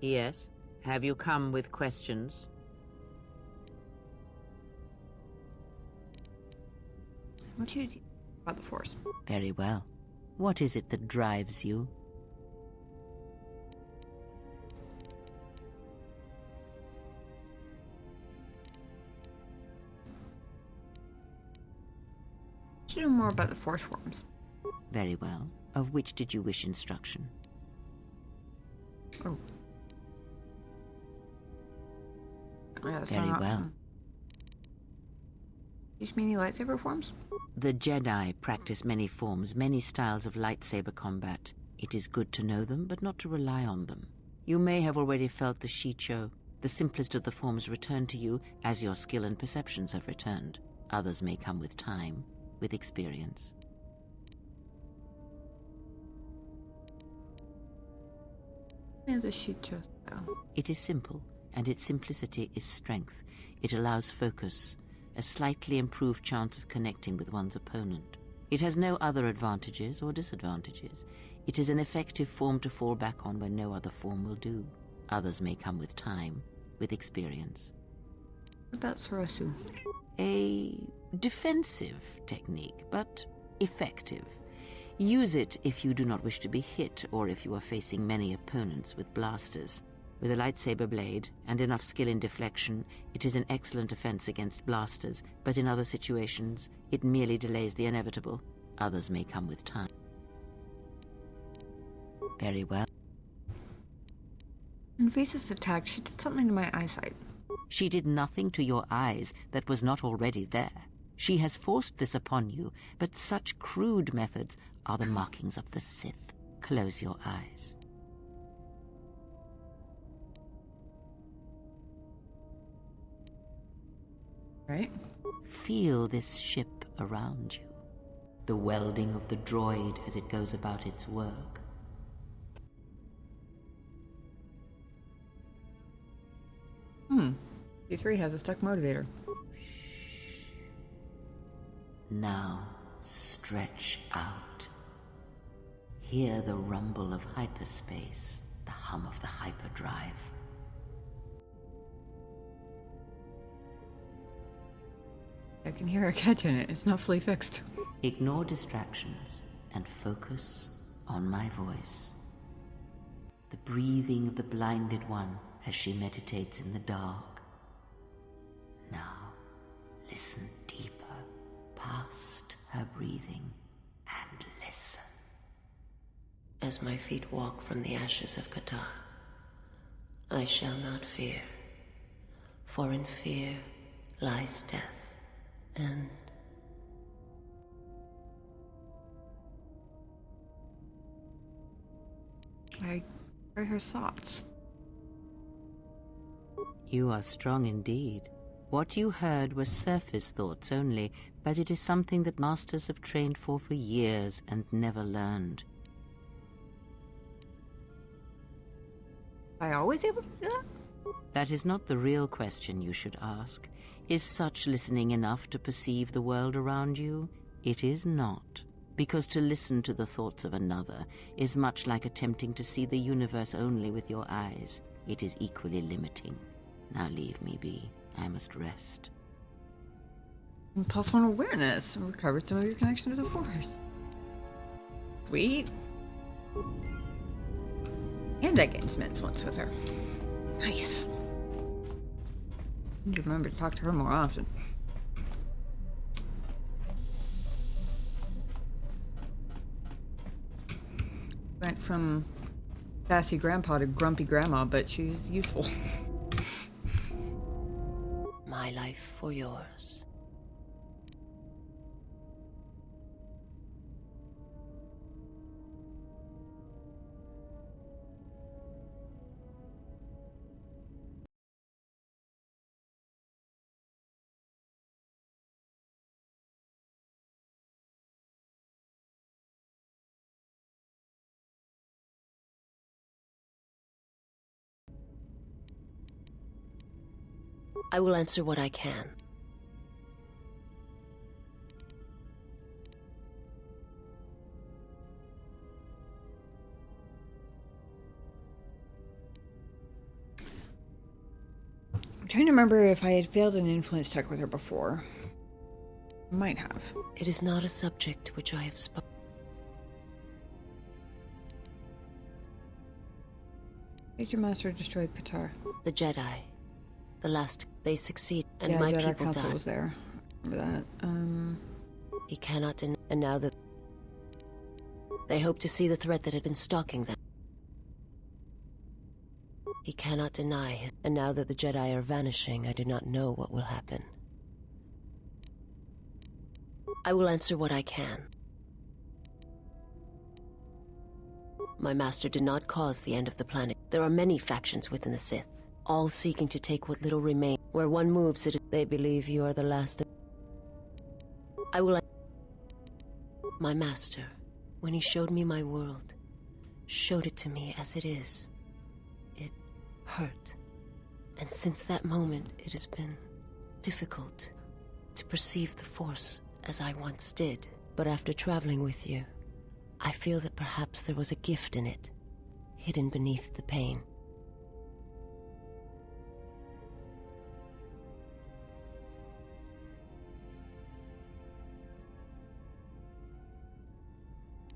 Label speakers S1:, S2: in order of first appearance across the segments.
S1: Yes? Have you come with questions?
S2: What do you think about the Force?
S1: Very well. What is it that drives you?
S2: I should know more about the Force forms.
S1: Very well. Of which did you wish instruction?
S2: Oh. Yeah, that's
S1: Very
S2: not an
S1: well.
S2: option. Teach me any lightsaber forms?
S1: The Jedi practice many forms, many styles of lightsaber combat. It is good to know them, but not to rely on them. You may have already felt the Shicho. The simplest of the forms return to you as your skill and perceptions have returned. Others may come with time, with experience.
S2: Yeah, the Shicho style.
S1: It is simple, and its simplicity is strength. It allows focus, a slightly improved chance of connecting with one's opponent. It has no other advantages or disadvantages. It is an effective form to fall back on when no other form will do. Others may come with time, with experience.
S2: What about Sorosu?
S1: A defensive technique, but effective. Use it if you do not wish to be hit or if you are facing many opponents with blasters. With a lightsaber blade and enough skill in deflection, it is an excellent defense against blasters, but in other situations, it merely delays the inevitable. Others may come with time. Very well.
S2: In Vasa's attack, she did something to my eyesight.
S1: She did nothing to your eyes that was not already there. She has forced this upon you, but such crude methods are the markings of the Sith. Close your eyes.
S2: Right?
S1: Feel this ship around you. The welding of the droid as it goes about its work.
S2: D3 has a stuck motivator.
S1: Now, stretch out. Hear the rumble of hyperspace, the hum of the hyperdrive.
S2: I can hear a catch in it. It's not fully fixed.
S1: Ignore distractions and focus on my voice. The breathing of the blinded one as she meditates in the dark. Now, listen deeper past her breathing and listen.
S3: As my feet walk from the ashes of Qatar, I shall not fear, for in fear lies death, and
S2: I heard her thoughts.
S1: You are strong indeed. What you heard were surface thoughts only, but it is something that masters have trained for years and never learned.
S2: Am I always able to do that?
S1: That is not the real question you should ask. Is such listening enough to perceive the world around you? It is not. Because to listen to the thoughts of another is much like attempting to see the universe only with your eyes. It is equally limiting. Now leave me be. I must rest.
S2: And +1 awareness. Recovered some of your connection to the Force. Sweet. And I gained some influence with her. Nice. I need to remember to talk to her more often. Went from sassy grandpa to grumpy grandma, but she's useful.
S3: my life for yours. I will answer what I can.
S2: trying to remember if I had failed an influence check with her before. Might have.
S3: It is not a subject which I have spoken.
S2: Major Master destroyed Qatar.
S3: The Jedi. The last, they succeed, and
S2: Yeah,
S3: my
S2: Jedi
S3: people
S2: Council
S3: die.
S2: was there. Remember that.
S3: He cannot deny, and now that they hope to see the threat that had been stalking them. He cannot deny his, and now that the Jedi are vanishing, I do not know what will happen. I will answer what I can. My master did not cause the end of the planet. There are many factions within the Sith, all seeking to take what little remains. Where one moves, it is they believe you are the last. I will. My master, when he showed me my world, showed it to me as it is. It hurt. And since that moment, it has been difficult to perceive the Force as I once did. But after traveling with you, I feel that perhaps there was a gift in it, hidden beneath the pain.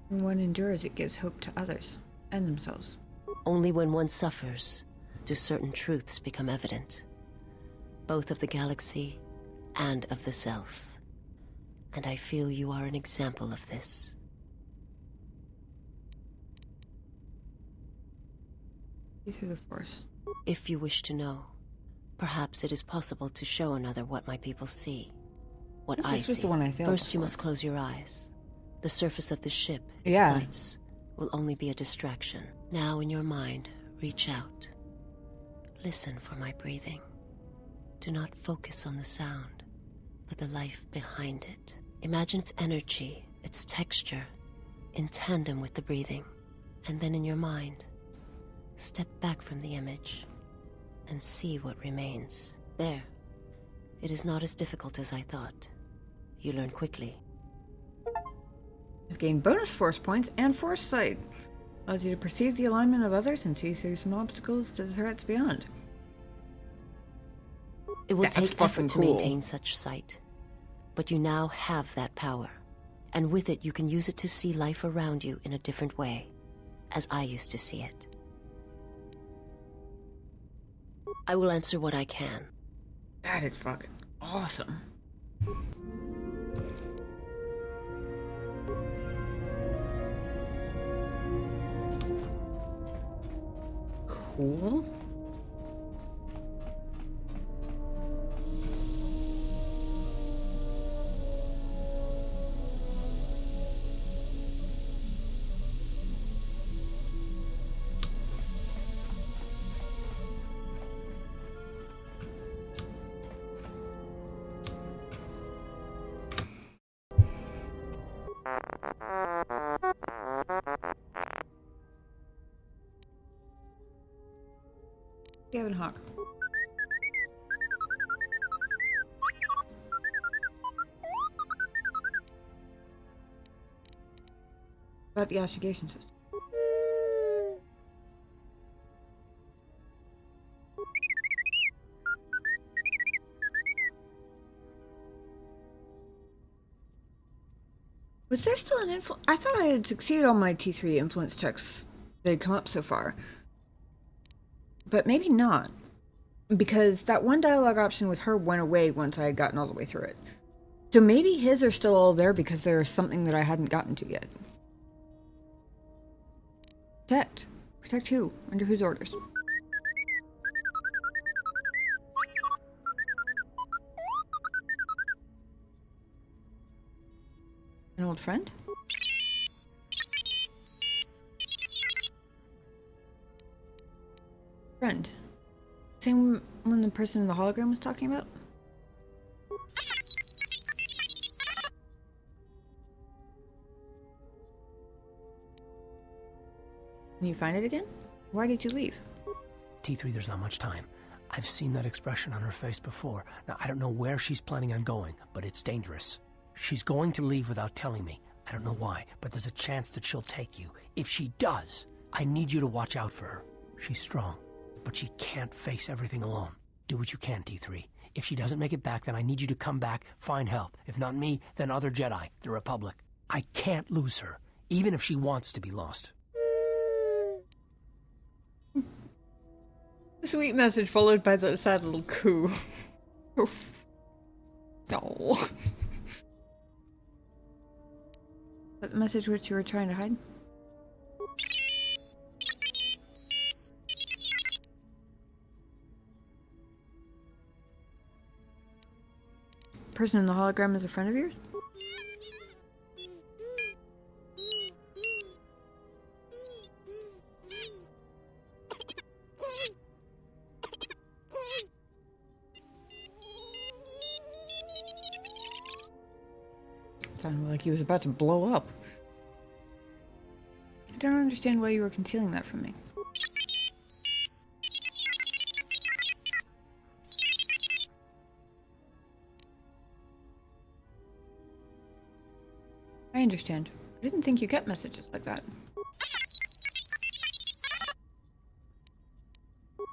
S2: When one endures, it gives hope to others and themselves.
S3: Only when one suffers do certain truths become evident, both of the galaxy and of the self. And I feel you are an example of this.
S2: Through the Force.
S3: If you wish to know, perhaps it is possible to show another what my people see. What I
S2: This was
S3: see.
S2: the one I failed
S3: First, you
S2: before.
S3: must close your eyes. The surface of the ship, its
S2: Yeah.
S3: sights, will only be a distraction. Now, in your mind, reach out. Listen for my breathing. Do not focus on the sound, but the life behind it. Imagine its energy, its texture, in tandem with the breathing. And then in your mind, step back from the image and see what remains. There. It is not as difficult as I thought. You learn quickly.
S2: I've gained bonus Force points and Foresight. Allows you to perceive the alignment of others and see through some obstacles to the threats beyond.
S3: It will
S2: That's
S3: take
S2: fucking
S3: effort to
S2: cool.
S3: maintain such sight. But you now have that power. And with it, you can use it to see life around you in a different way, as I used to see it. I will answer what I can.
S2: That is fucking awesome. Cool. Gavin Hawk. About the astrogation system. Was there still an influence? I thought I had succeeded on my T3 influence checks that had come up so far. But maybe not. Because that one dialogue option with her went away once I had gotten all the way through it. So maybe his are still all there because there's something that I hadn't gotten to yet. Protect. Protect who? Under whose orders? An old friend? Friend. Same one the person in the hologram was talking about? Can you find it again? Why did you leave?
S4: T3, there's not much time. I've seen that expression on her face before. Now, I don't know where she's planning on going, but it's dangerous. She's going to leave without telling me. I don't know why, but there's a chance that she'll take you. If she does, I need you to watch out for her. She's strong, but she can't face everything alone. Do what you can, T3. If she doesn't make it back, then I need you to come back, find help. If not me, then other Jedi, the Republic. I can't lose her, even if she wants to be lost.
S2: Sweet message followed by the sad little coo. No. Is that the message which you were trying to hide? Person in the hologram is a friend of yours? Sounded like he was about to blow up. I don't understand why you were concealing that from me. I understand. I didn't think you kept messages like that.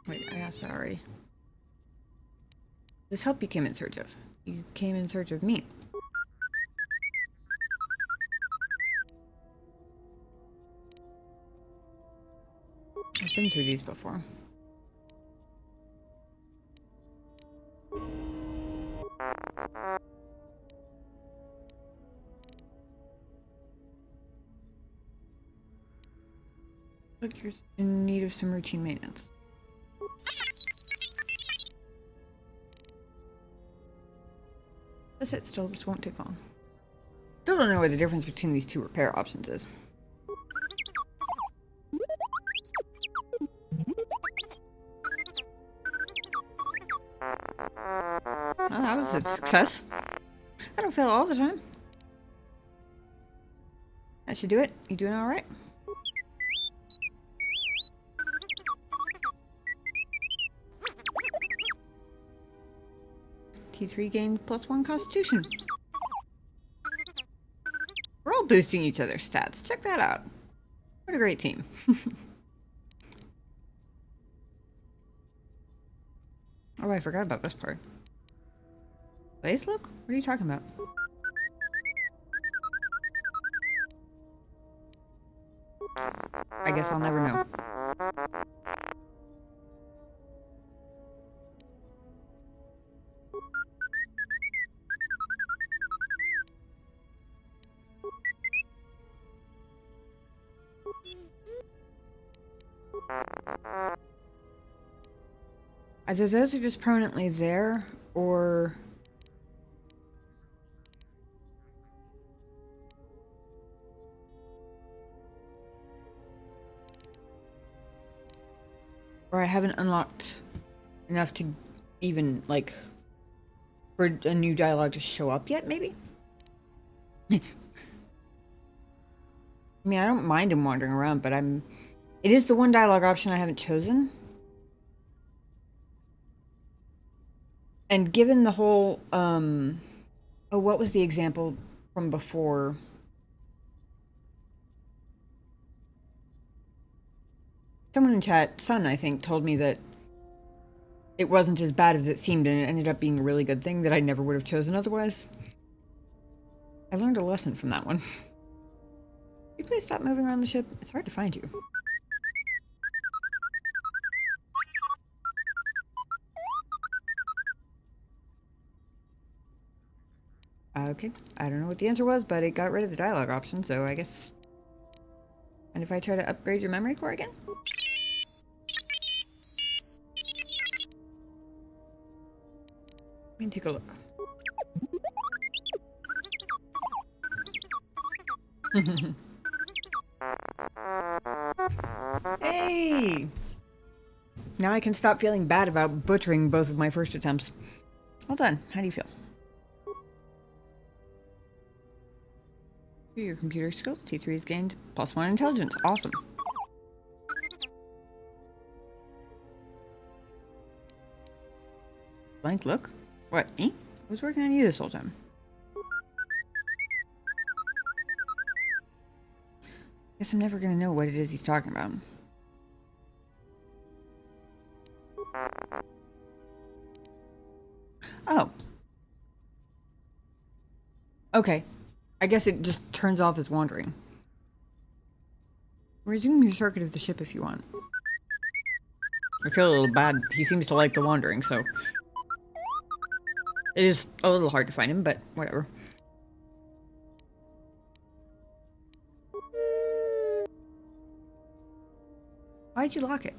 S2: Wait, I asked that already. This help you came in search of. You came in search of me. I've been through these before. Look, you're in need of some routine maintenance. Sit still, this won't take long. Still don't know what the difference between these two repair options is. Well, that was a success. I don't fail all the time. That should do it. You doing alright? T3 gained +1 constitution. We're all boosting each other's stats. Check that out. What a great team. Oh, I forgot about this part. Blaze look? What are you talking about? I guess I'll never know. Either those are just permanently there, or... or I haven't unlocked enough to even, like, for a new dialogue to show up yet, maybe? I mean, I don't mind him wandering around, but it is the one dialogue option I haven't chosen. And given the whole, oh, what was the example from before? Someone in chat, Sun, I think, told me that it wasn't as bad as it seemed, and it ended up being a really good thing that I never would have chosen otherwise. I learned a lesson from that one. Can you please stop moving around the ship? It's hard to find you. Okay, I don't know what the answer was, but it got rid of the dialogue option, so I guess... And if I try to upgrade your memory core again? Let me take a look. Hey! Now I can stop feeling bad about butchering both of my first attempts. Well done. How do you feel? Your computer skills. T3 has gained +1 intelligence. Awesome. Blank look? What, me? I was working on you this whole time. Guess I'm never gonna know what it is he's talking about. Oh. Okay. I guess it just turns off his wandering. Resume your circuit of the ship if you want. I feel a little bad. He seems to like the wandering, so... It is a little hard to find him, but whatever. Why'd you lock it?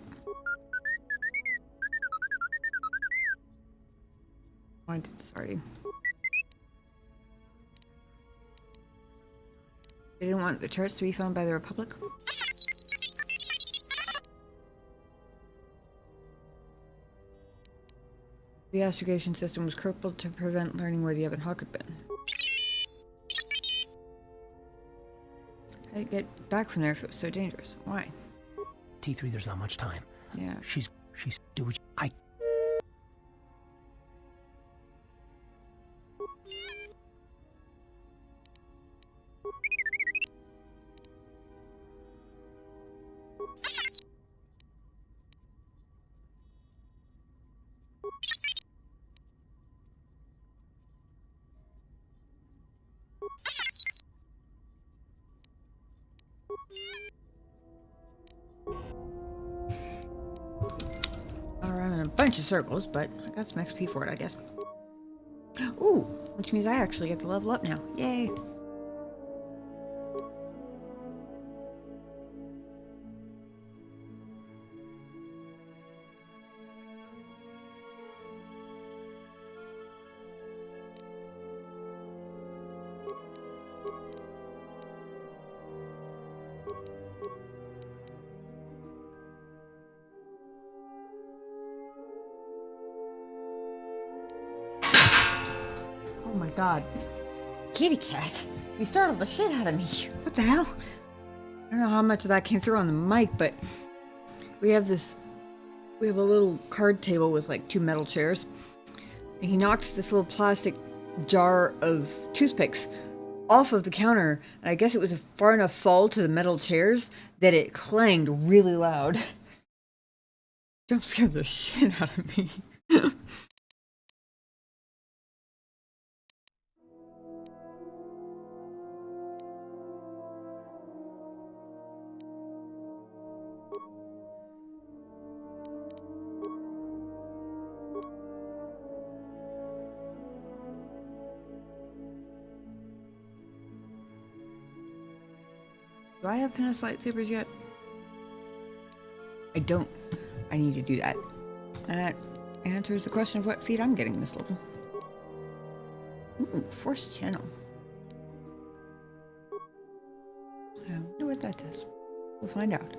S2: Why did this already? They didn't want the charts to be found by the Republic? The astrogation system was crippled to prevent learning where the Ebon Hawk had been. How did you get back from there if it was so dangerous? Why?
S4: T3, there's not much time.
S2: Yeah.
S4: She's do what I...
S2: Around in a bunch of circles, but I got some XP for it, I guess. Ooh, which means I actually get to level up now. Yay! Oh my god. Kitty cat, you startled the shit out of me. What the hell? I don't know how much of that came through on the mic, but we have a little card table with like 2 metal chairs. And he knocked this little plastic jar of toothpicks off of the counter, and I guess it was a far enough fall to the metal chairs that it clanged really loud. Jump scared the shit out of me. Do I have finesse lightsabers yet? I don't. I need to do that. And that answers the question of what feat I'm getting this level. Ooh, force channel. I wonder what that does. We'll find out.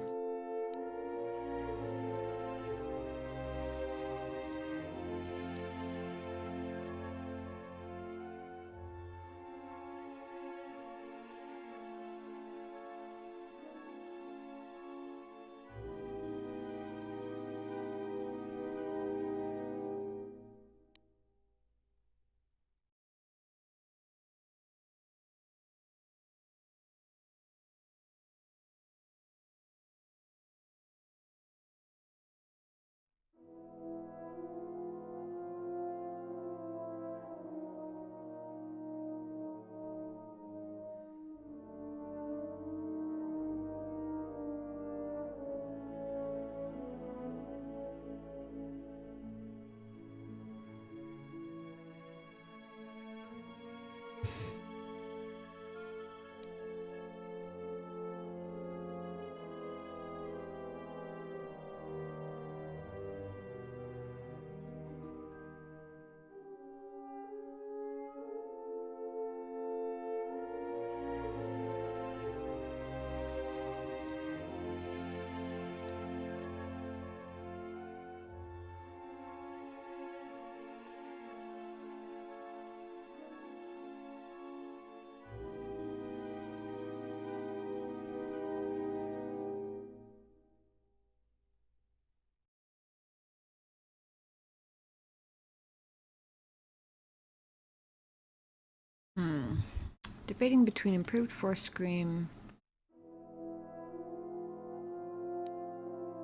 S2: Debating between improved force scream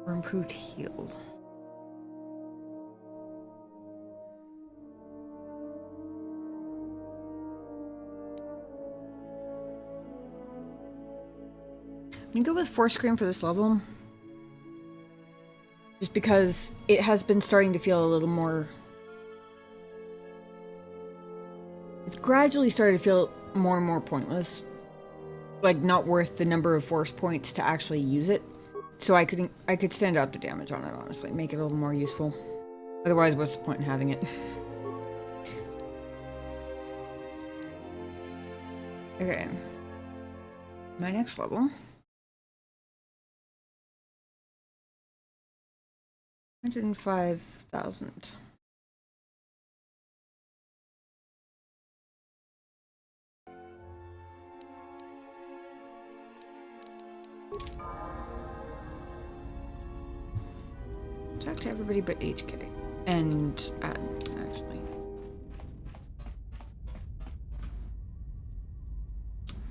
S2: or improved heal. I'm gonna go with Force Scream for this level. Just because it has been starting to feel a little more... It's gradually started to feel more and more pointless. Like, not worth the number of force points to actually use it. So I could stand up the damage on it, honestly. Make it a little more useful. Otherwise, what's the point in having it? Okay. My next level. 105,000. Talk to everybody but HK. And actually.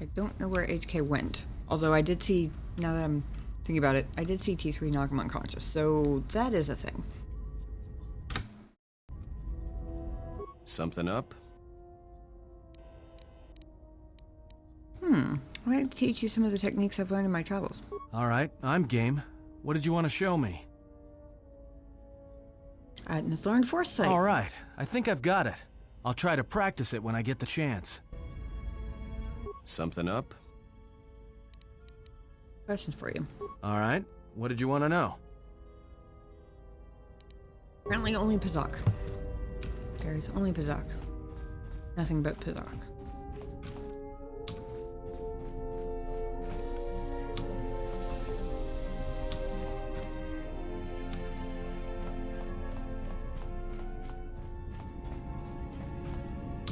S2: I don't know where HK went. Although I did see, now that I'm thinking about it, I did see T3 knock him unconscious. So that is a thing.
S5: Something up?
S2: I'd like to teach you some of the techniques I've learned in my travels.
S5: Alright, I'm game. What did you want to show me?
S2: Atna's learned foresight.
S5: Alright, I think I've got it. I'll try to practice it when I get the chance. Something up?
S2: Questions for you.
S5: Alright, what did you want to know?
S2: Apparently only Pazak. There is only Pazak. Nothing but Pazak.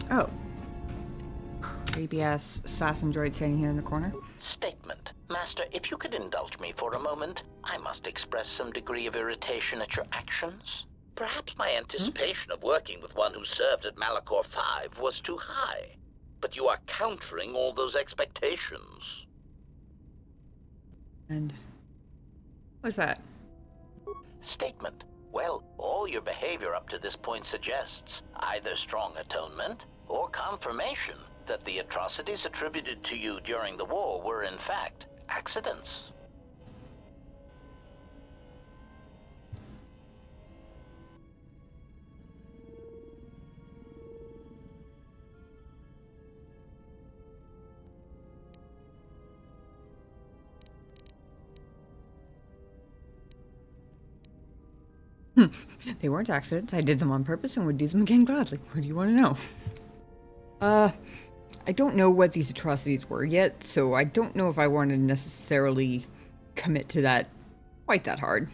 S2: Oh. Creepy ass assassin droid standing here in the corner.
S6: Statement. Master, if you could indulge me for a moment, I must express some degree of irritation at your actions. Perhaps my anticipation of working with one who served at Malachor 5 was too high. But you are countering all those expectations.
S2: And what's that?
S6: Statement. Well, all your behavior up to this point suggests either strong atonement or confirmation that the atrocities attributed to you during the war were in fact accidents.
S2: They weren't accidents. I did them on purpose and would do them again gladly. What do you want to know? I don't know what these atrocities were yet, so I don't know if I want to necessarily commit to that quite that hard.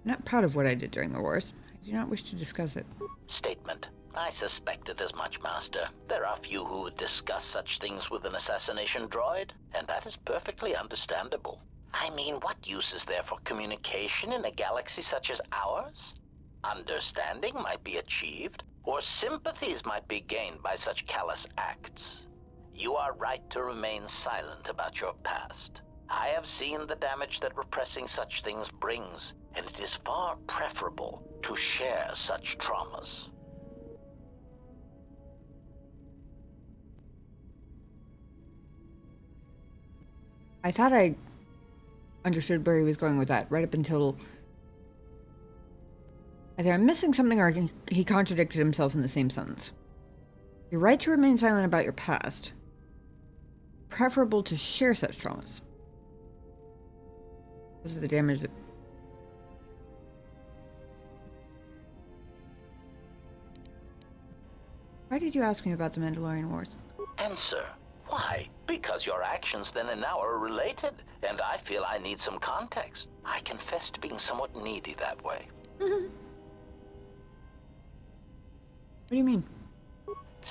S2: I'm not proud of what I did during the wars. I do not wish to discuss it.
S6: Statement. I suspected as much, Master. There are few who would discuss such things with an assassination droid, and that is perfectly understandable. I mean, what use is there for communication in a galaxy such as ours? Understanding might be achieved, or sympathies might be gained by such callous acts. You are right to remain silent about your past. I have seen the damage that repressing such things brings, and it is far preferable to share such traumas.
S2: I thought I understood where he was going with that, right up until... Either I'm missing something or he contradicted himself in the same sentence. You're right to remain silent about your past. Preferable to share such traumas. This is the damage that... Why did you ask me about the Mandalorian Wars?
S6: Answer. Why? Because your actions then and now are related, and I feel I need some context. I confess to being somewhat needy that way.
S2: What do you mean?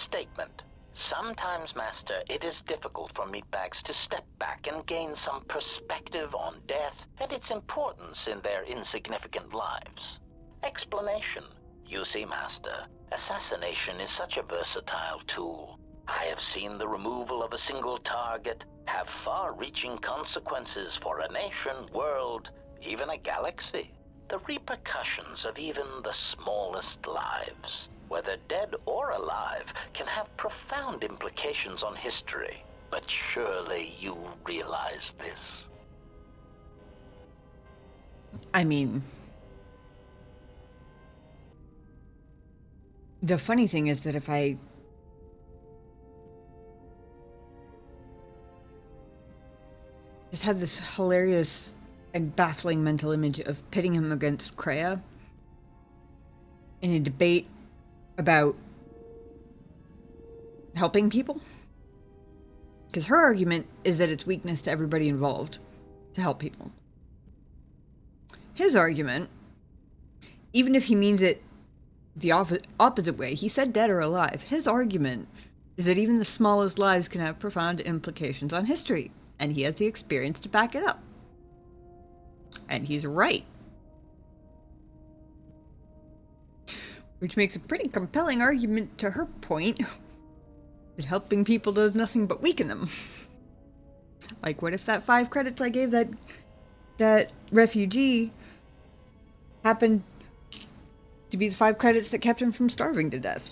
S6: Statement. Sometimes, Master, it is difficult for meatbags to step back and gain some perspective on death and its importance in their insignificant lives. Explanation. You see, Master, assassination is such a versatile tool. I have seen the removal of a single target have far-reaching consequences for a nation, world, even a galaxy. The repercussions of even the smallest lives, whether dead or alive, can have profound implications on history. but surely you realize this.
S2: I mean, the funny thing is that if I just had this hilarious and baffling mental image of pitting him against Kreia in a debate about helping people. Because her argument is that it's weakness to everybody involved to help people. His argument, even if he means it the opposite way, he said dead or alive, his argument is that even the smallest lives can have profound implications on history, and he has the experience to back it up. And he's right. Which makes a pretty compelling argument to her point that helping people does nothing but weaken them. Like, what if that 5 credits I gave that refugee happened to be the 5 credits that kept him from starving to death?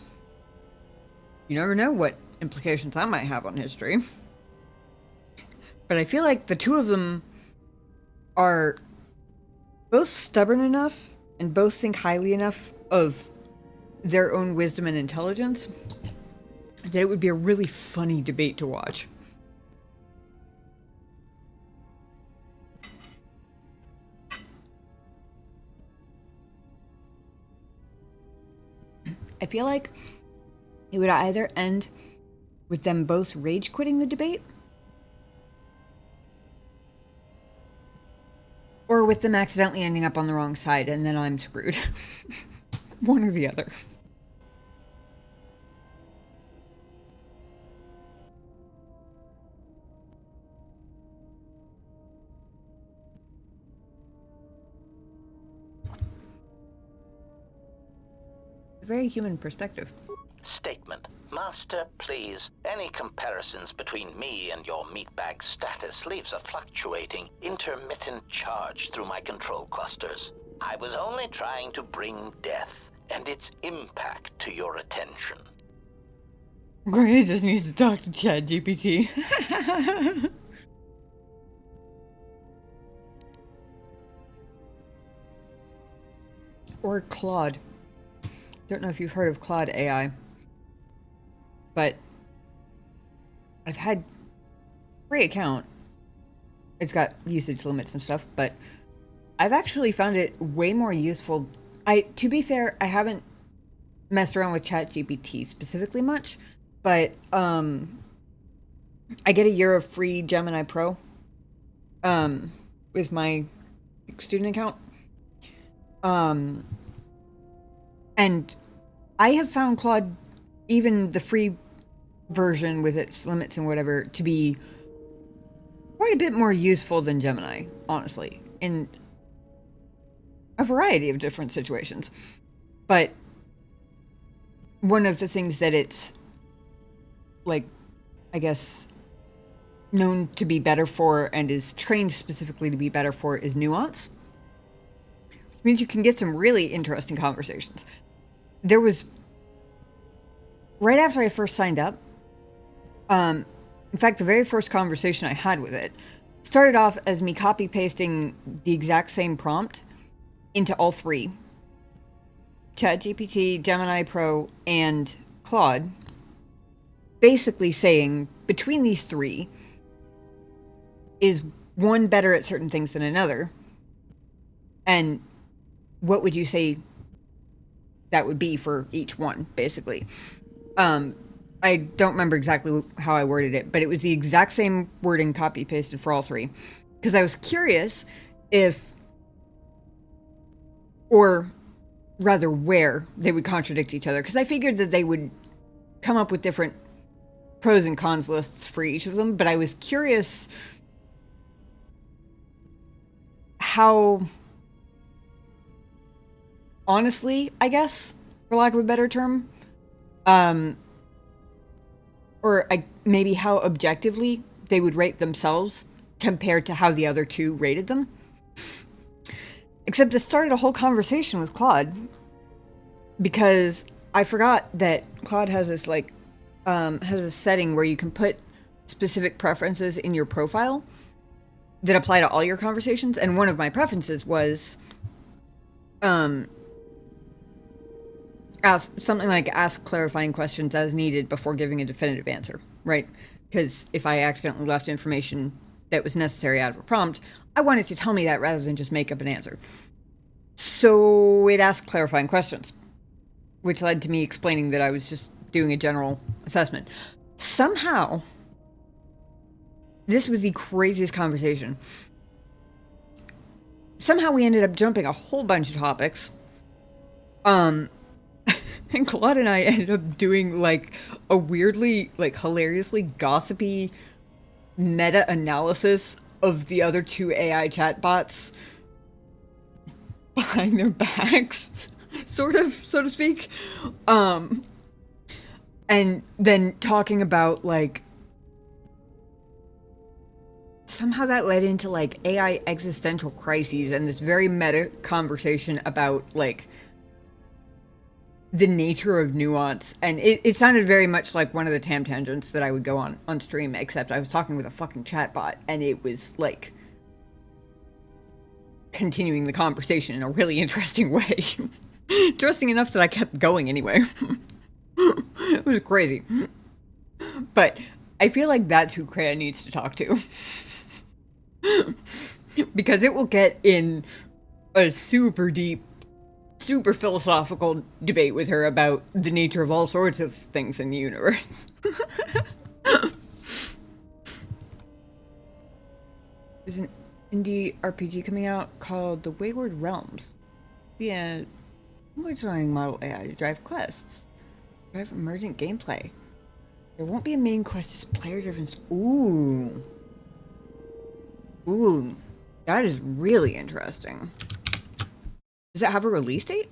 S2: You never know what implications that might have on history. But I feel like the two of them are both stubborn enough and both think highly enough of their own wisdom and intelligence that it would be a really funny debate to watch. I feel like it would either end with them both rage quitting the debate, or with them accidentally ending up on the wrong side and then I'm screwed. One or the other. A very human perspective.
S6: Statement. Master, please, any comparisons between me and your meatbag status leaves a fluctuating, intermittent charge through my control clusters. I was only trying to bring death and its impact to your attention.
S2: Gray just needs to talk to ChatGPT. Or Claude. Don't know if you've heard of Claude AI, but I've had a free account. It's got usage limits and stuff, but I've actually found it way more useful. To be fair, I haven't messed around with ChatGPT specifically much, but I get a year of free Gemini Pro with my student account. And I have found Claude, even the free version with its limits and whatever, to be quite a bit more useful than Gemini, honestly, in a variety of different situations. But one of the things that it's, like, I guess, known to be better for and is trained specifically to be better for is nuance. Which means you can get some really interesting conversations. There was, right after I first signed up, in fact, the very first conversation I had with it started off as me copy-pasting the exact same prompt into all three. ChatGPT, Gemini Pro, and Claude. Basically saying, between these three, is one better at certain things than another? And what would you say that would be for each one, basically? I don't remember exactly how I worded it, but it was the exact same wording copy-pasted for all three. Because I was curious if, or rather where, they would contradict each other. Because I figured that they would come up with different pros and cons lists for each of them, but I was curious how, honestly, I guess, for lack of a better term, or maybe how objectively they would rate themselves compared to how the other two rated them. Except it started a whole conversation with Claude, because I forgot that Claude has this, like, has a setting where you can put specific preferences in your profile that apply to all your conversations. And one of my preferences was ask clarifying questions as needed before giving a definitive answer, right? Because if I accidentally left information that was necessary out of a prompt, I wanted to tell me that rather than just make up an answer. So it asked clarifying questions, which led to me explaining that I was just doing a general assessment. Somehow, this was the craziest conversation. Somehow we ended up jumping a whole bunch of topics. And Claude and I ended up doing like a weirdly, like hilariously gossipy meta-analysis of the other two AI chatbots behind their backs, sort of, so to speak. And then talking about like, somehow that led into like AI existential crises and this very meta conversation about like the nature of nuance. And it sounded very much like one of the tangents that I would go on stream, except I was talking with a fucking chatbot and it was like continuing the conversation in a really interesting way. Interesting enough that I kept going anyway. It was crazy. But I feel like that's who Kreia needs to talk to. Because it will get in a super deep, super philosophical debate with her about the nature of all sorts of things in the universe. There's an indie RPG coming out called The Wayward Realms. Yeah, we're trying model AI to drive quests. Drive emergent gameplay. There won't be a main quest, just player-driven. Ooh. Ooh. That is really interesting. Does it have a release date?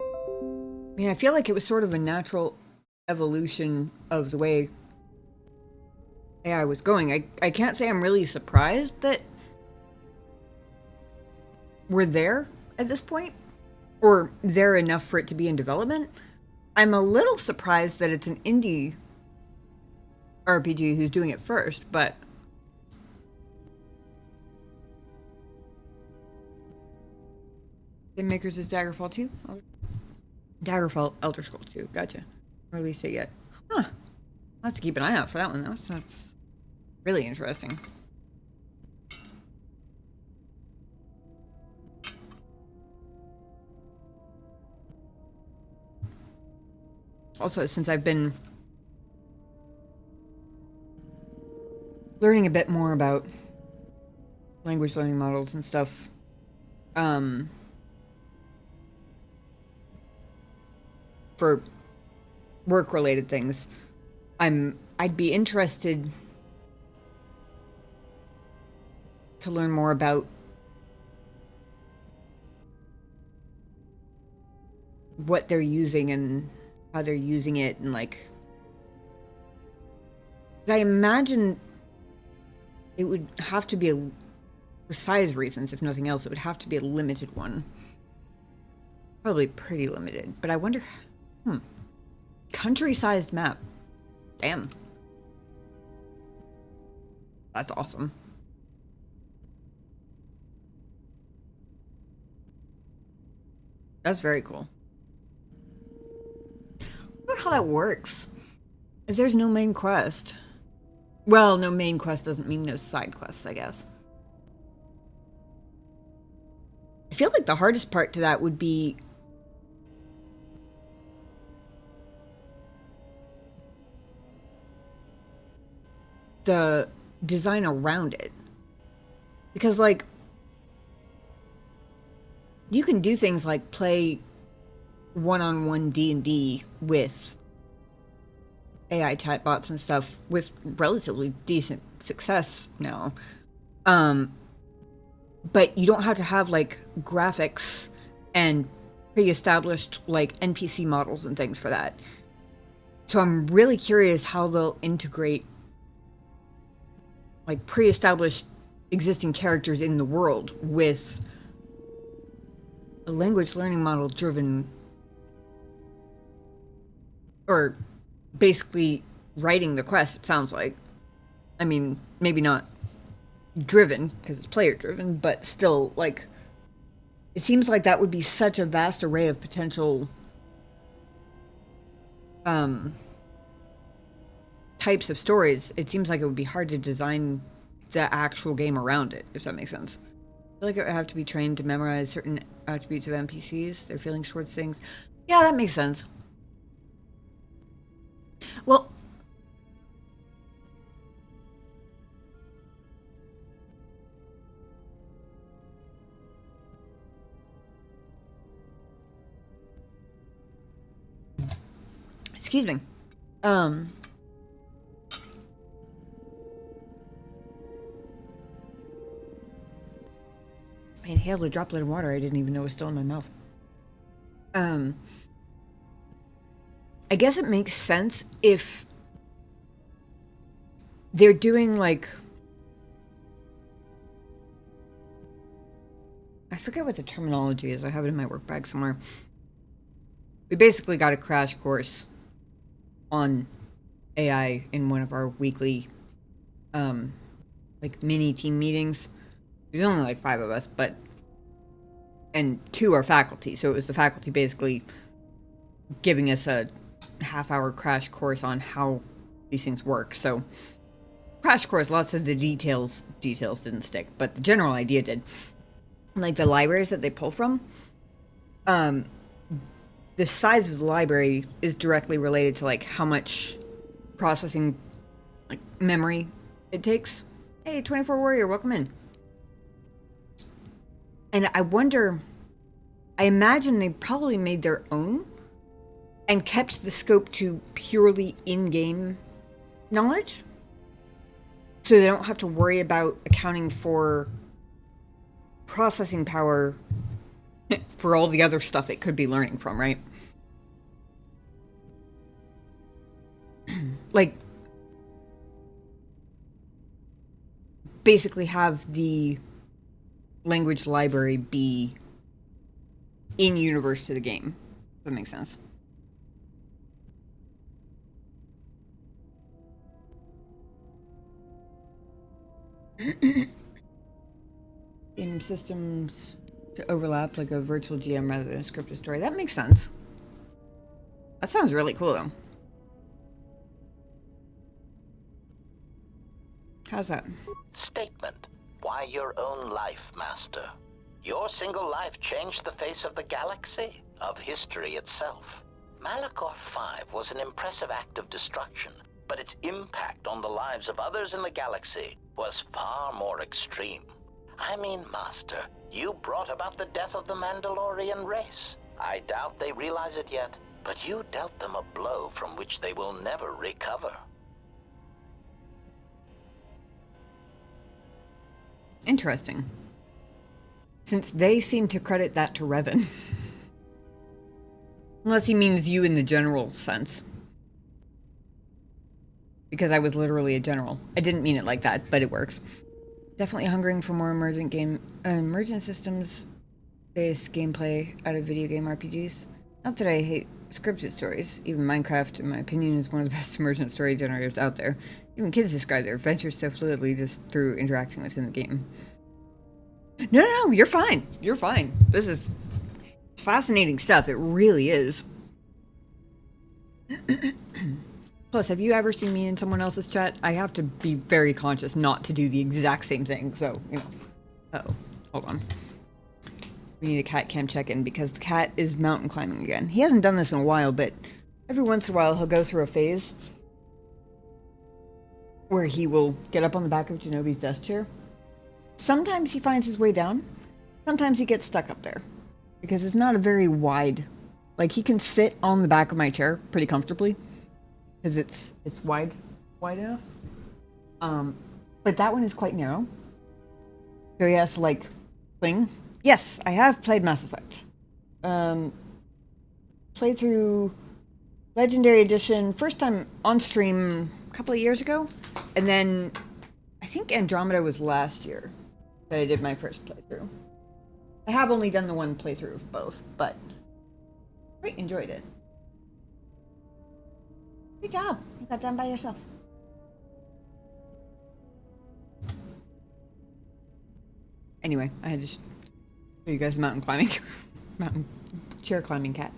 S2: I mean, I feel like it was sort of a natural evolution of the way AI was going. I can't say I'm really surprised that we're there at this point, or there enough for it to be in development. I'm a little surprised that it's an indie RPG who's doing it first, but the makers is Daggerfall 2? Daggerfall Elder Scrolls 2, gotcha. Released it yet. Huh. I'll have to keep an eye out for that one. That's really interesting. Also, since I've been learning a bit more about language learning models and stuff, for work-related things, I'd be interested to learn more about what they're using and how they're using it, and like, I imagine it would have to be for size reasons, if nothing else, it would have to be a limited one. Probably pretty limited, but I wonder, country-sized map. Damn. That's awesome. That's very cool. I wonder how that works. If there's no main quest. Well, no main quest doesn't mean no side quests, I guess. I feel like the hardest part to that would be the design around it. Because, like, you can do things like play one-on-one D&D with AI chatbots and stuff with relatively decent success now. But you don't have to have, like, graphics and pre-established, like, NPC models and things for that. So I'm really curious how they'll integrate, like, pre-established existing characters in the world with a language learning model driven or basically writing the quest, it sounds like. I mean, maybe not driven, because it's player driven, but still, like, it seems like that would be such a vast array of potential types of stories. It seems like it would be hard to design the actual game around it, if that makes sense. I feel like it would have to be trained to memorize certain attributes of NPCs, their feelings towards things. Yeah, that makes sense. Well, excuse me. I inhaled a droplet of water I didn't even know was still in my mouth. I guess it makes sense if they're doing, like, I forget what the terminology is. I have it in my work bag somewhere. We basically got a crash course on AI in one of our weekly, like, mini team meetings. There's only like 5 of us, but, and 2 are faculty, so it was the faculty basically giving us a half-hour crash course on how these things work. So, crash course, lots of the details didn't stick, but the general idea did. Like the libraries that they pull from, the size of the library is directly related to, like, how much processing, like, memory it takes. Hey, 24 Warrior, welcome in. And I wonder, I imagine they probably made their own and kept the scope to purely in-game knowledge, so they don't have to worry about accounting for processing power for all the other stuff it could be learning from, right? Like, basically have the language library be in universe to the game. If that makes sense. In systems to overlap like a virtual GM rather than a scripted story. That makes sense. That sounds really cool, though. How's that?
S6: Statement. Why your own life, Master? Your single life changed the face of the galaxy, of history itself. Malachor 5 was an impressive act of destruction, but its impact on the lives of others in the galaxy was far more extreme. I mean, Master, you brought about the death of the Mandalorian race. I doubt they realize it yet, but you dealt them a blow from which they will never recover.
S2: Interesting. Since they seem to credit that to Revan. Unless he means you in the general sense. Because I was literally a general. I didn't mean it like that, but it works. Definitely hungering for more emergent systems-based gameplay out of video game RPGs. Not that I hate scripted stories. Even Minecraft, in my opinion, is one of the best emergent story generators out there. Even kids describe their adventures so fluidly just through interacting within the game. No, you're fine. You're fine. This is fascinating stuff. It really is. Plus, have you ever seen me in someone else's chat? I have to be very conscious not to do the exact same thing, so, you know. Uh-oh. Hold on. We need a cat cam check-in because the cat is mountain climbing again. He hasn't done this in a while, but every once in a while he'll go through a phase where he will get up on the back of Genobi's desk chair. Sometimes he finds his way down. Sometimes he gets stuck up there. Because it's not a very wide... Like, he can sit on the back of my chair pretty comfortably. Because it's wide enough. But that one is quite narrow. So he has to, like, cling. Yes, I have played Mass Effect. Played through Legendary Edition, first time on stream a couple of years ago. And then, I think Andromeda was last year that I did my first playthrough. I have only done the one playthrough of both, but I quite enjoyed it. Good job. You got done by yourself. Anyway, I had to show you guys mountain climbing. Mountain chair climbing cat.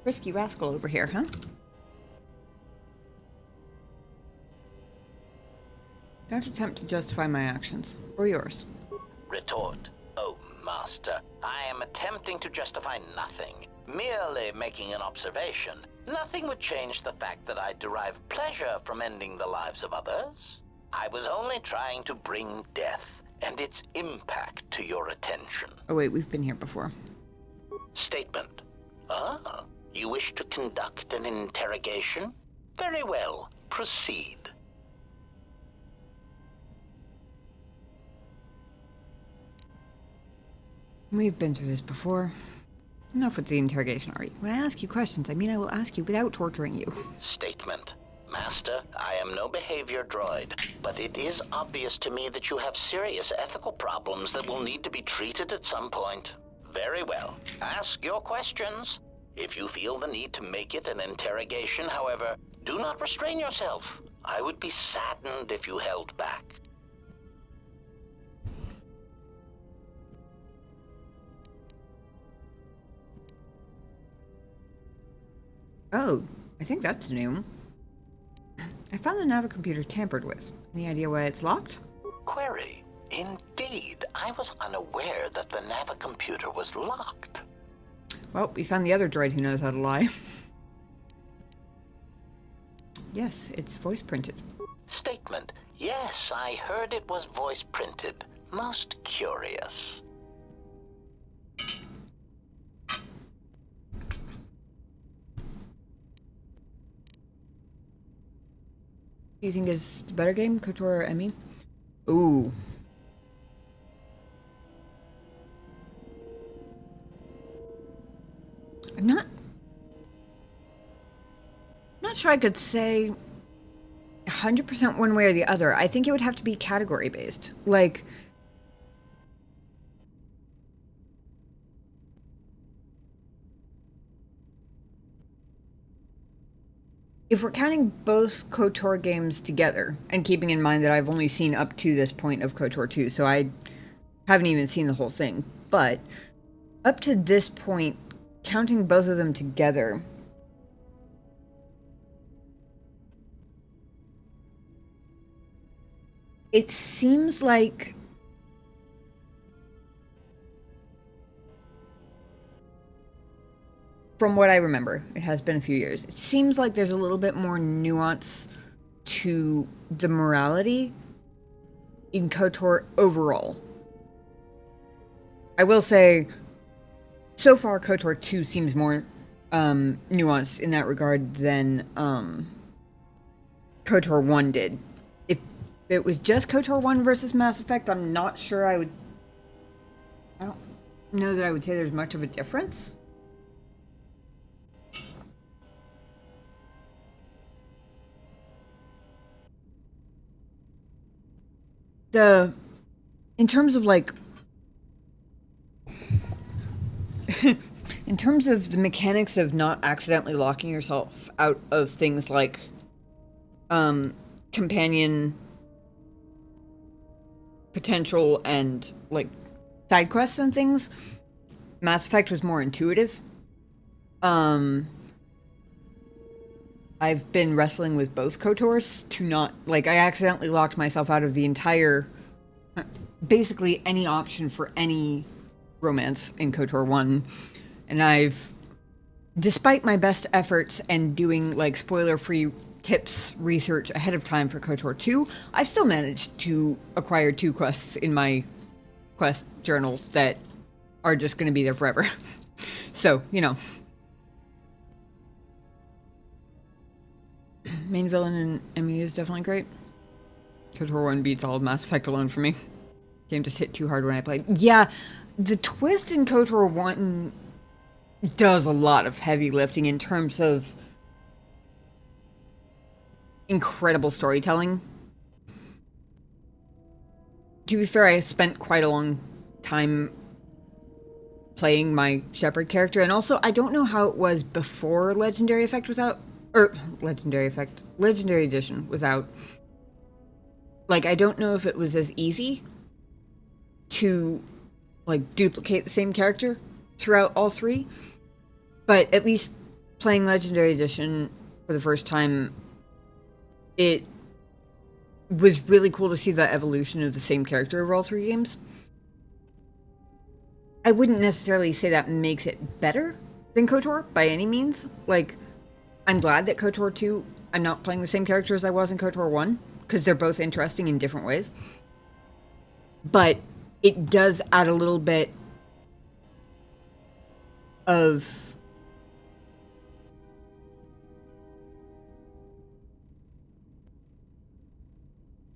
S2: Risky rascal over here, huh? Don't attempt to justify my actions. Or yours.
S6: Retort. Oh, Master, I am attempting to justify nothing. Merely making an observation. Nothing would change the fact that I derive pleasure from ending the lives of others. I was only trying to bring death and its impact to your attention.
S2: Oh wait, we've been here before.
S6: Statement. Ah, you wish to conduct an interrogation? Very well, proceed.
S2: We've been through this before. Enough with the interrogation, Ari. When I ask you questions, I mean I will ask you without torturing you.
S6: Statement. Master, I am no behavior droid, but it is obvious to me that you have serious ethical problems that will need to be treated at some point. Very well. Ask your questions. If you feel the need to make it an interrogation, however, do not restrain yourself. I would be saddened if you held back.
S2: Oh, I think that's new. I found the navicomputer tampered with. Any idea why it's locked?
S6: Query. Indeed, I was unaware that the navicomputer was locked.
S2: Well, we found the other droid who knows how to lie. Yes, it's voice printed.
S6: Statement. Yes, I heard it was voice printed. Most curious.
S2: Do you think it's the better game, KOTOR or Emmy? Ooh. I'm not sure I could say 100% one way or the other. I think it would have to be category based. Like, if we're counting both KOTOR games together, and keeping in mind that I've only seen up to this point of KOTOR 2, so I haven't even seen the whole thing, but up to this point, counting both of them together, it seems like from what I remember, it has been a few years, it seems like there's a little bit more nuance to the morality in KOTOR overall. I will say, so far KOTOR 2 seems more nuanced in that regard than KOTOR 1 did. If it was just KOTOR 1 versus Mass Effect, I'm not sure I don't know that I would say there's much of a difference. In terms of like in terms of the mechanics of not accidentally locking yourself out of things like companion potential and like side quests and things, Mass Effect was more intuitive. I've been wrestling with both KOTORs to not, like, I accidentally locked myself out of the entire, basically any option for any romance in KOTOR 1, and I've, despite my best efforts and doing, like, spoiler-free tips research ahead of time for KOTOR 2, I've still managed to acquire 2 quests in my quest journal that are just going to be there forever. So, you know. Main villain in MU is definitely great. KOTOR 1 beats all of Mass Effect alone for me. Game just hit too hard when I played. Yeah, the twist in KOTOR 1 does a lot of heavy lifting in terms of incredible storytelling. To be fair, I spent quite a long time playing my Shepard character. And also, I don't know how it was before Legendary Effect was out. Or, Legendary Edition was out. Like, I don't know if it was as easy to, like, duplicate the same character throughout all three. But at least playing Legendary Edition for the first time, it was really cool to see the evolution of the same character over all three games. I wouldn't necessarily say that makes it better than KOTOR by any means. Like, I'm glad that KOTOR 2, I'm not playing the same character as I was in KOTOR 1, because they're both interesting in different ways. But it does add a little bit of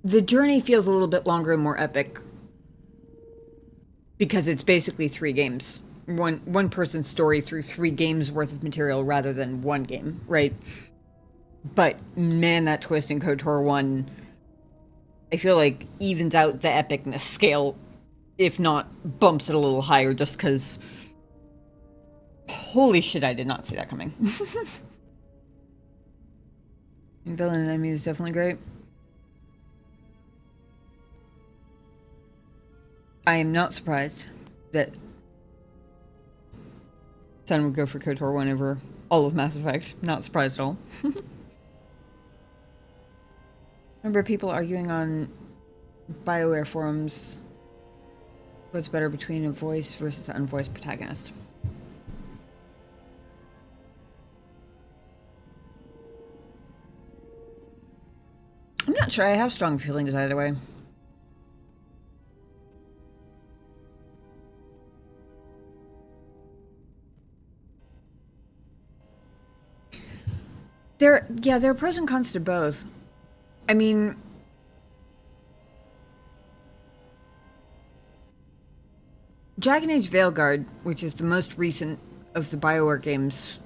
S2: the journey feels a little bit longer and more epic because it's basically 3 games. One person's story through 3 games worth of material rather than 1 game, right? But man, that twist in KOTOR 1, I feel like evens out the epicness scale, if not bumps it a little higher, just because holy shit, I did not see that coming. And villain and enemy is definitely great. I am not surprised that Son would go for KOTOR 1 over all of Mass Effect. Not surprised at all. Remember people arguing on BioWare forums what's better between a voice versus an unvoiced protagonist. I'm not sure. I have strong feelings either way. There are pros and cons to both. I mean, Dragon Age Veilguard, which is the most recent of the BioWare games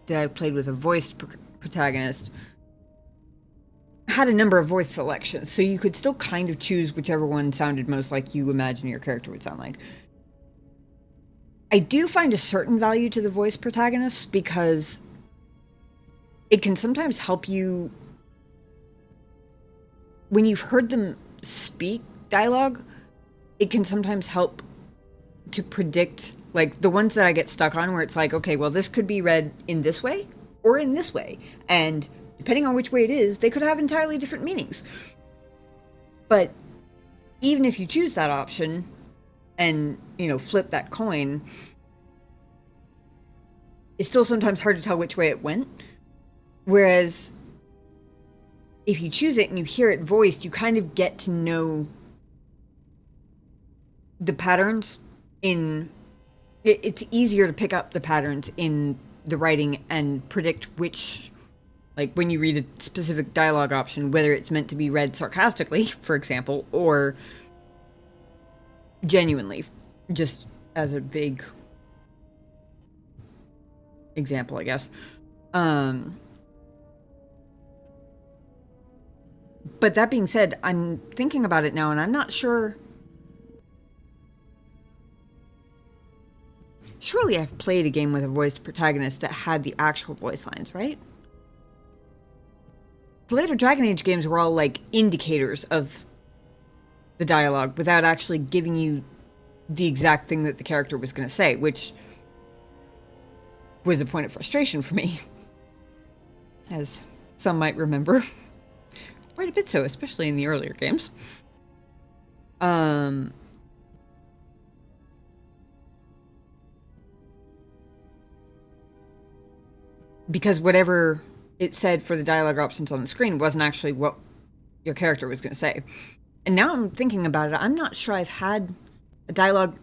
S2: that I've played with a voiced protagonist, had a number of voice selections, so you could still kind of choose whichever one sounded most like you imagine your character would sound like. I do find a certain value to the voice protagonists because it can sometimes help you when you've heard them speak dialogue. It can sometimes help to predict, like the ones that I get stuck on where it's like, okay, well, this could be read in this way or in this way, and depending on which way it is, they could have entirely different meanings. But even if you choose that option and, you know, flip that coin, it's still sometimes hard to tell which way it went. Whereas if you choose it and you hear it voiced, you kind of get to know the patterns in... It's easier to pick up the patterns in the writing and predict which... Like, when you read a specific dialogue option, whether it's meant to be read sarcastically, for example, or genuinely, just as a big example, I guess. But that being said, I'm thinking about it now, and I'm not sure... Surely I've played a game with a voiced protagonist that had the actual voice lines, right? The later Dragon Age games were all, like, indicators of the dialogue without actually giving you the exact thing that the character was going to say, which was a point of frustration for me. As some might remember. Quite a bit so, especially in the earlier games. Because whatever it said for the dialogue options on the screen wasn't actually what your character was going to say. And now I'm thinking about it, I'm not sure I've had a dialogue...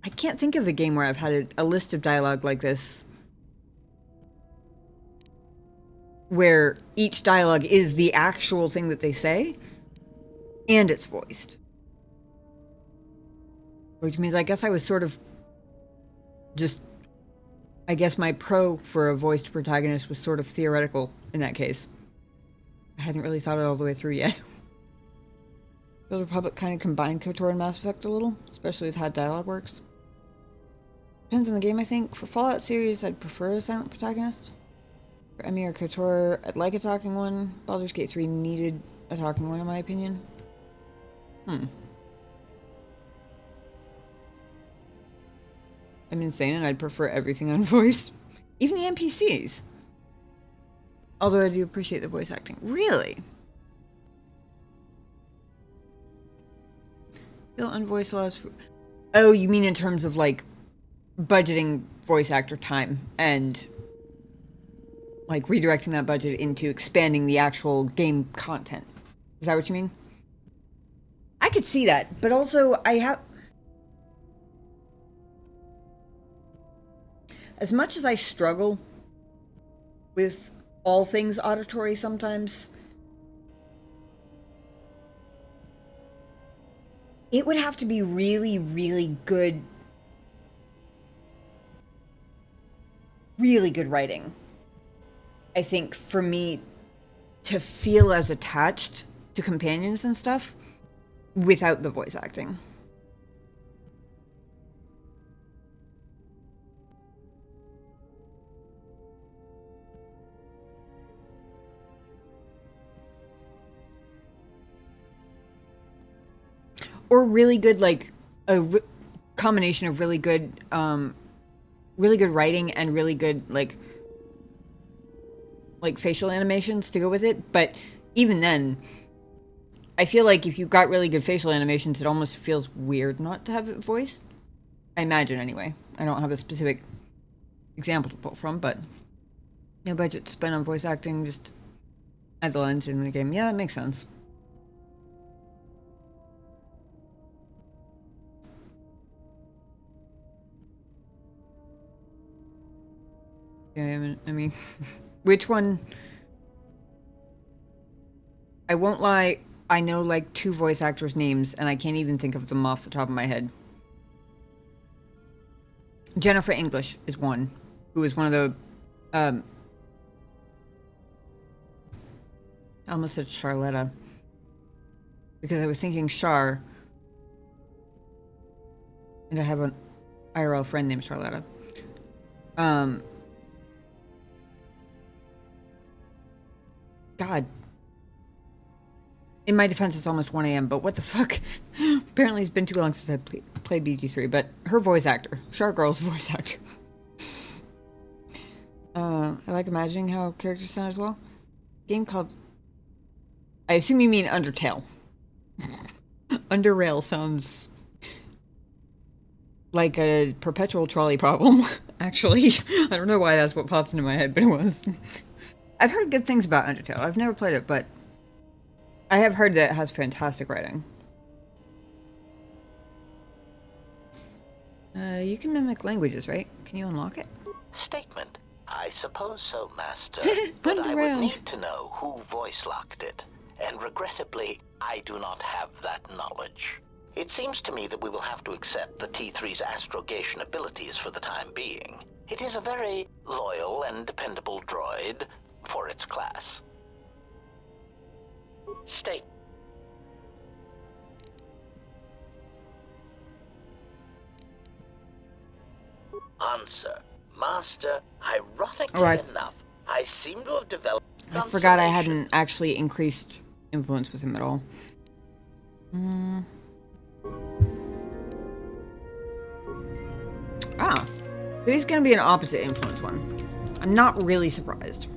S2: I can't think of a game where I've had a list of dialogue like this, where each dialogue is the actual thing that they say, and it's voiced. Which means I guess I was sort of just... I guess my pro for a voiced protagonist was sort of theoretical in that case. I hadn't really thought it all the way through yet. The Republic kind of combined KOTOR and Mass Effect a little, especially with how dialogue works. Depends on the game, I think. For Fallout series, I'd prefer a silent protagonist. For Emmy or KOTOR, I'd like a talking one. Baldur's Gate 3 needed a talking one, in my opinion. I'm insane, and I'd prefer everything on voice. Even the NPCs. Although I do appreciate the voice acting. Really? Built on voice allows for... Oh, you mean in terms of, like, budgeting voice actor time and, like, redirecting that budget into expanding the actual game content. Is that what you mean? I could see that, but also I have... As much as I struggle with all things auditory sometimes, it would have to be really, really good writing, I think, for me to feel as attached to companions and stuff without the voice acting. Or really good, like, a combination of really good writing and really good, like facial animations to go with it. But even then, I feel like if you've got really good facial animations, it almost feels weird not to have it voiced. I imagine, anyway. I don't have a specific example to pull from, but no budget spent on voice acting, just adds a lens in the game. Yeah, that makes sense. Yeah, I mean, which one? I won't lie, I know like 2 voice actors' names, and I can't even think of them off the top of my head. Jennifer English is one, who is one of the, I almost said Charletta, because I was thinking Char, and I have an IRL friend named Charletta. God. In my defense, it's almost 1 a.m., but what the fuck? Apparently it's been too long since I played BG3, but her voice actor. Shark Girl's voice actor. I like imagining how characters sound as well. Game called... I assume you mean Undertale. Underrail sounds like a perpetual trolley problem, actually. I don't know why that's what popped into my head, but it was. I've heard good things about Undertale. I've never played it, but I have heard that it has fantastic writing. You can mimic languages, right? Can you unlock it?
S6: Statement. I suppose so, Master. But I would need to know who voice-locked it. And regrettably, I do not have that knowledge. It seems to me that we will have to accept the T3's astrogation abilities for the time being. It is a very loyal and dependable droid for its class. State. Answer. Master, ironically enough, I seem to have developed...
S2: I forgot I hadn't actually increased influence with him at all. Ah. So he's gonna be an opposite influence one. I'm not really surprised.